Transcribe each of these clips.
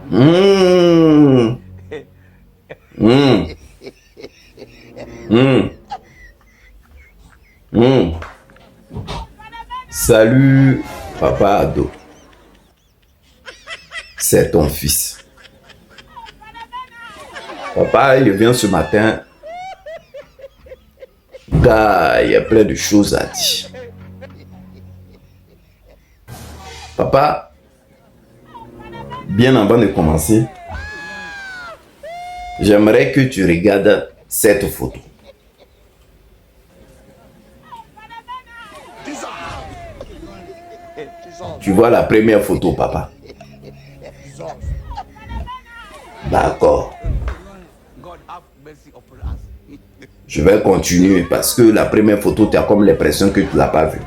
Mmh. Mmh. Mmh. Mmh. Salut, papa Ado. C'est ton fils. Papa, il vient ce matin. Car il y a plein de choses à dire. Papa, bien avant de commencer, j'aimerais que tu regardes cette photo. Tu vois la première photo, papa? D'accord. Je vais continuer parce que la première photo, tu as comme l'impression que tu ne l'as pas vue.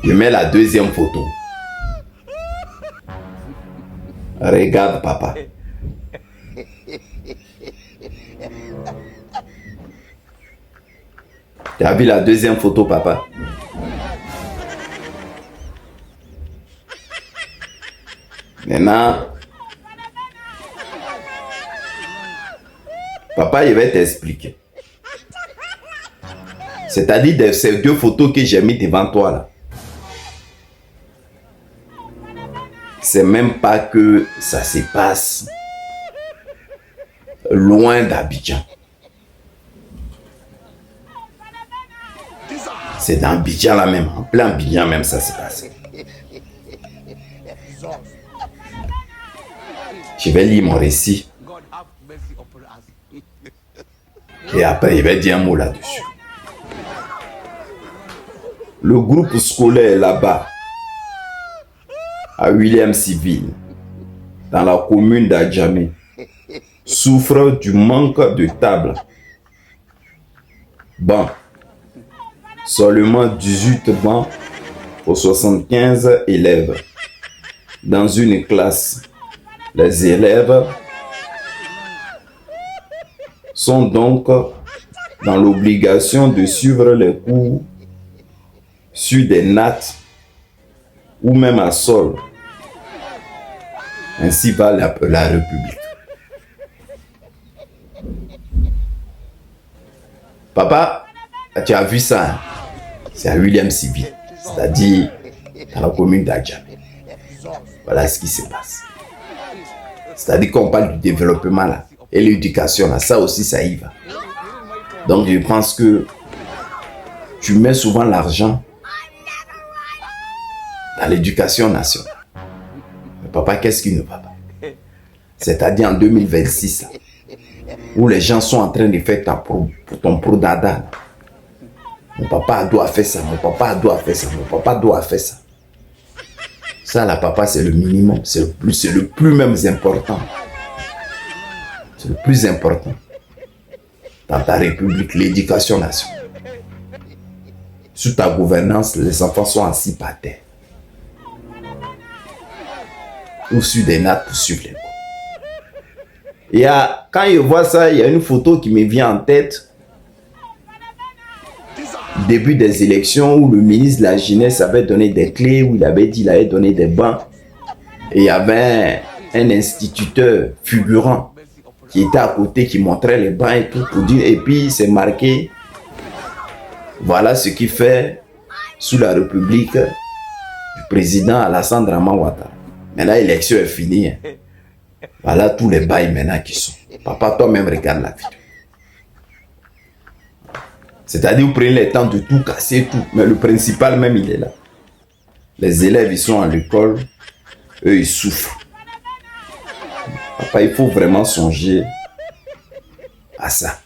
Je mets la deuxième photo. Regarde, papa. Tu as vu la deuxième photo, papa? Maintenant, papa, il va t'expliquer. C'est-à-dire de ces deux photos que j'ai mis devant toi là. C'est même pas que ça se passe loin d'Abidjan. C'est dans Abidjan là même, en plein Abidjan même ça se passe. Je vais lire mon récit. Et après, il va dire un mot là-dessus. Le groupe scolaire là-bas, à Williams-Civil, dans la commune d'Adjamé, souffre du manque de tables. Bancs. Seulement 18 bancs pour 75 élèves. Dans une classe, les élèves sont donc dans l'obligation de suivre les cours sur des nattes ou même à sol. Ainsi va la République. Papa, tu as vu ça, hein? C'est à Williams-Civil, c'est-à-dire dans la commune d'Adjamé. Voilà ce qui se passe. C'est-à-dire qu'on parle du développement là, et l'éducation là, ça aussi ça y va. Donc je pense que tu mets souvent l'argent dans l'éducation nationale. Mais papa, qu'est-ce qui ne va pas? C'est-à-dire en 2026, là, où les gens sont en train de faire ton pro-dada. Mon papa doit faire ça, mon papa doit faire ça, mon papa doit faire ça. Ça là, papa, c'est le minimum, c'est le plus même important. C'est le plus important. Dans ta république, l'éducation nationale. Sous ta gouvernance, les enfants sont assis par terre. Ou sur des nattes pour suivre les cours. Et quand je vois ça, il y a une photo qui me vient en tête. Début des élections où le ministre de la Jeunesse avait donné des clés, où il avait dit qu'il allait donner des bancs. Et il y avait un instituteur figurant qui était à côté, qui montrait les bancs et tout pour dire. Et puis c'est marqué, voilà ce qu'il fait sous la République du président Alassane Draman Ouattara. Maintenant l'élection est finie. Hein. Voilà tous les bails maintenant qui sont. Papa, toi-même regarde la vidéo. C'est-à-dire, vous prenez le temps de tout casser, tout. Mais le principal même, il est là. Les élèves, ils sont à l'école. Eux, ils souffrent. Papa, il faut vraiment songer à ça.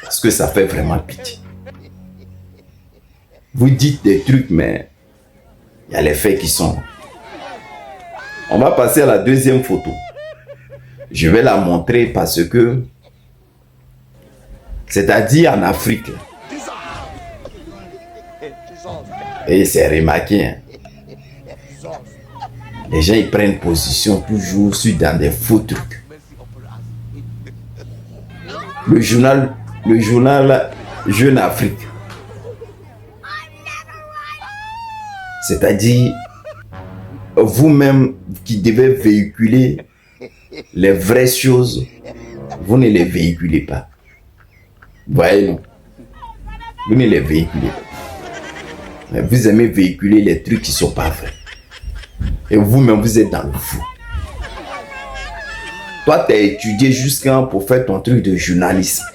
Parce que ça fait vraiment pitié. Vous dites des trucs, mais il y a les faits qui sont là. On va passer à la deuxième photo. Je vais la montrer parce que c'est-à-dire en Afrique. Et c'est remarqué. Hein. Les gens ils prennent position toujours dans des faux trucs. Le journal Jeune Afrique. vous-même qui devez véhiculer les vraies choses, vous ne les véhiculez pas. Vous voyez, non? Vous ne les véhiculez pas. Mais vous aimez véhiculer les trucs qui ne sont pas vrais. Et vous-même, vous êtes dans le fou. Toi, tu as étudié jusqu'à pour faire ton truc de journalisme.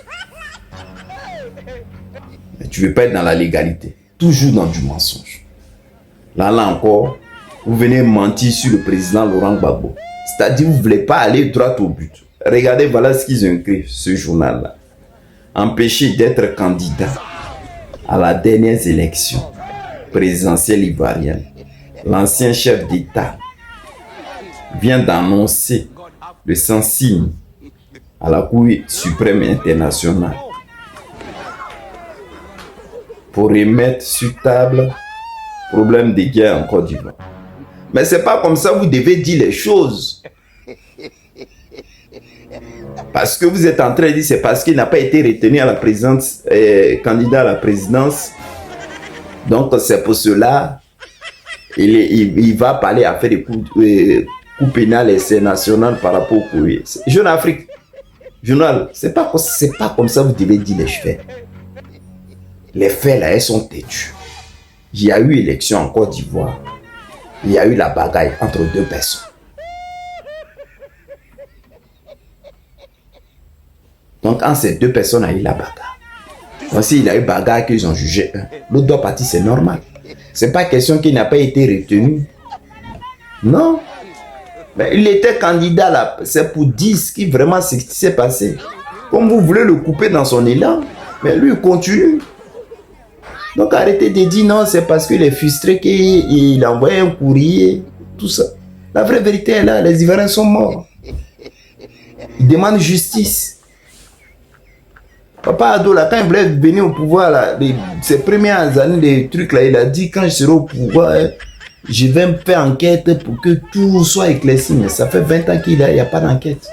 Mais tu ne veux pas être dans la légalité. Toujours dans du mensonge. Là encore, vous venez mentir sur le président Laurent Gbagbo. C'est-à-dire, vous ne voulez pas aller droit au but. Regardez, voilà ce qu'ils ont écrit, ce journal-là. Empêché d'être candidat à la dernière élection présidentielle ivoirienne, l'ancien chef d'État vient d'annoncer le sans-signe à la Cour suprême internationale pour remettre sur table problème de guerre en Côte d'Ivoire. Mais c'est pas comme ça, vous devez dire les choses. Parce que vous êtes en train de dire c'est parce qu'il n'a pas été retenu à la présidence, candidat à la présidence. Donc c'est pour cela il va parler à faire des coups pénales et c'est national par rapport au courrier. Jeune Afrique, journal, c'est pas comme ça vous devez dire les faits. Les faits là, elles sont têtus. Il y a eu élection en Côte d'Ivoire. Il y a eu la bagaille entre deux personnes. Donc, quand ces deux personnes ont eu la bagarre, donc s'il y a eu bagarre qu'ils ont jugé un, l'autre doit partir, c'est normal. C'est pas question qu'il n'a pas été retenu. Non. Mais il était candidat là, c'est pour dire ce qui vraiment s'est passé. Comme vous voulez le couper dans son élan, mais lui il continue. Donc arrêtez de dire non, c'est parce qu'il est frustré qu'il a envoyé un courrier, tout ça. La vraie vérité est là, les Ivoiriens sont morts. Ils demandent justice. Papa Ado, là, quand il voulait venir au pouvoir, là, ses premières années, des trucs là, il a dit quand je serai au pouvoir, je vais me faire enquête pour que tout soit éclairci. Mais ça fait 20 ans qu'il n'y a pas d'enquête.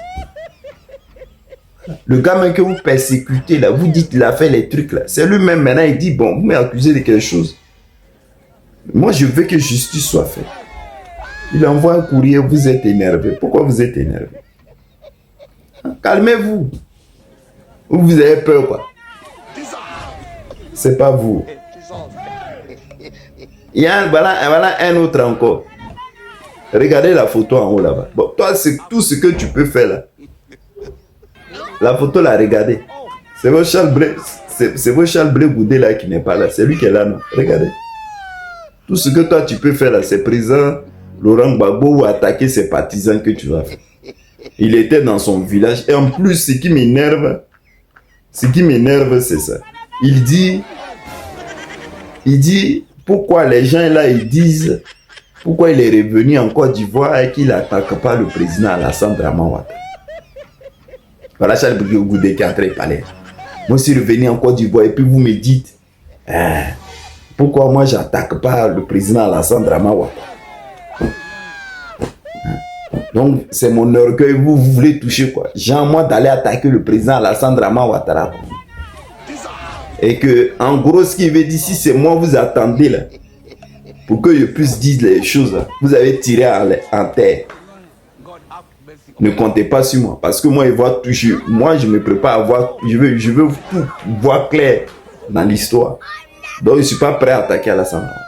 Le gars même que vous persécutez, là, vous dites qu'il a fait les trucs là. C'est lui-même maintenant, il dit bon, vous m'accusez de quelque chose. Moi, je veux que justice soit faite. Il envoie un courrier, vous êtes énervé. Pourquoi vous êtes énervé? Calmez-vous. Ou vous avez peur, quoi. C'est pas vous. Il y a voilà un autre encore. Regardez la photo en haut là-bas. Bon, toi, c'est tout ce que tu peux faire là. La photo là, regardez. C'est votre Charles Blé. C'est votre Charles Blé Goudé là qui n'est pas là. C'est lui qui est là, non? Regardez. Tout ce que toi tu peux faire là, c'est présent Laurent Gbagbo ou attaquer ses partisans que tu vas faire. Il était dans son village. Et en plus, ce qui m'énerve, c'est ça. Il dit, pourquoi les gens là, ils disent, pourquoi il est revenu en Côte d'Ivoire et qu'il n'attaque pas le président Alassane Dramane Ouattara. Voilà Charles Goudé qui est en train de parler. Moi, je suis revenu en Côte d'Ivoire et puis vous me dites, pourquoi moi, j'attaque pas le président Alassane Dramane Ouattara. Donc, c'est mon orgueil, vous voulez toucher quoi. Genre, moi, d'aller attaquer le président Alassane Dramane Ouattara. Et que, en gros, ce qu'il veut dire, si c'est moi, vous attendez là, pour que je puisse dire les choses là, vous avez tiré en terre. Ne comptez pas sur moi, parce que moi, moi, je me prépare à voir, je veux tout voir clair dans l'histoire. Donc, je ne suis pas prêt à attaquer Alassane Dramane.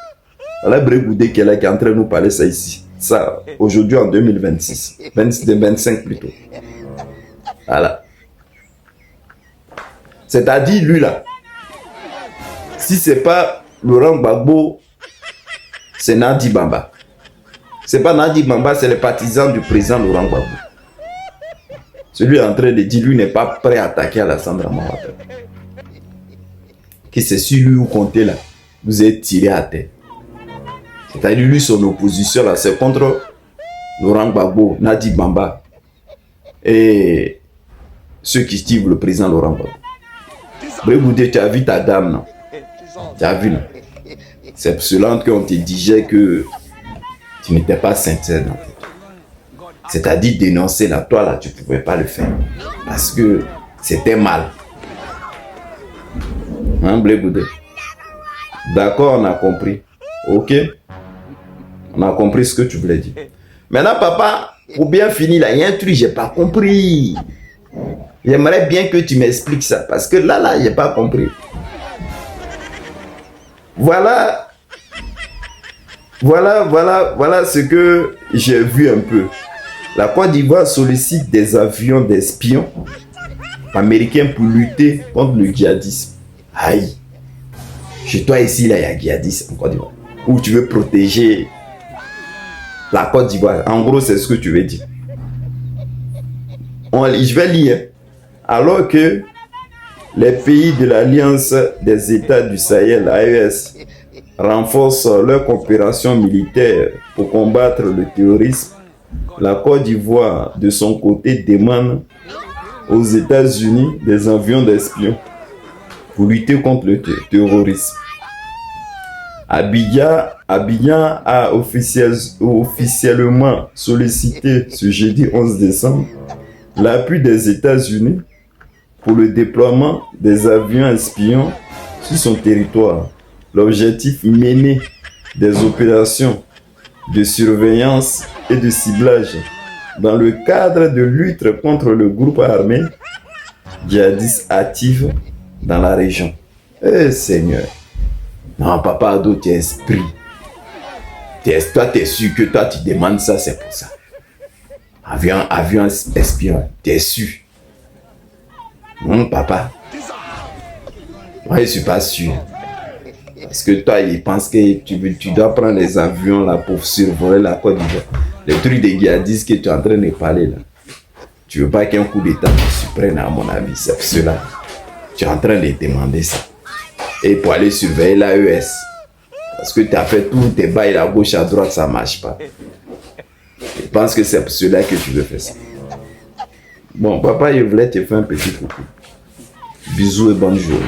Voilà Blé Goudé qui est là, qui est en train de nous parler ça ici. Ça, aujourd'hui en 2026. 25 plutôt. Voilà. C'est-à-dire, lui là, si c'est pas Laurent Gbagbo, c'est Nadi Bamba. C'est pas Nadi Bamba, c'est le partisan du président Laurent Gbagbo. Celui en train de dire, lui n'est pas prêt à attaquer Alassane Dramane Ouattara. Que c'est sur lui où comptez là, vous êtes tiré à terre. C'est-à-dire lui, son opposition là, c'est contre Laurent Gbagbo, Nadi Bamba et ceux qui suivent le président Laurent Gbagbo. Blé Goudé, tu as vu ta dame, non? Tu as vu, non? C'est pour cela qu'on te disait que tu n'étais pas sincère dans tes trucs. C'est-à-dire dénoncer là, toi là, tu ne pouvais pas le faire. Parce que c'était mal. Hein, Blé Goudé? D'accord, on a compris. Ok? On a compris ce que tu voulais dire. Maintenant, papa, pour bien finir, là, il y a un truc, j'ai pas compris. J'aimerais bien que tu m'expliques ça. Parce que là, j'ai pas compris. Voilà ce que j'ai vu un peu. La Côte d'Ivoire sollicite des avions d'espions américains pour lutter contre le djihadisme. Aïe. Chez toi ici, là, il y a djihadisme en Côte d'Ivoire. Où tu veux protéger la Côte d'Ivoire. En gros, c'est ce que tu veux dire. Je vais lire. Alors que les pays de l'Alliance des États du Sahel, AES, renforcent leur coopération militaire pour combattre le terrorisme, la Côte d'Ivoire, de son côté, demande aux États-Unis des avions d'espions pour lutter contre le terrorisme. Abidjan a officiellement sollicité ce jeudi 11 décembre l'appui des États-Unis pour le déploiement des avions espions sur son territoire. L'objectif, mener des opérations de surveillance et de ciblage dans le cadre de lutte contre le groupe armé djihadiste actif dans la région. Eh Seigneur. Non, papa Ado, tu es esprit. Toi, tu es sûr que toi, tu demandes ça, c'est pour ça. Avion espion, tu es sûr. Non, papa. Moi, je ne suis pas sûr. Parce que toi, il pense que tu dois prendre les avions là pour survoler la Côte d'Ivoire. Les trucs des djihadistes que tu es en train de parler là. Tu veux pas qu'un coup d'état se prenne, à mon avis. C'est pour cela. Tu es en train de demander ça. Et pour aller surveiller l'AES. Parce que tu as fait tous tes bails à gauche, à droite, ça ne marche pas. Je pense que c'est pour cela que tu veux faire ça. Bon, papa, je voulais te faire un petit coucou. Bisous et bonne journée.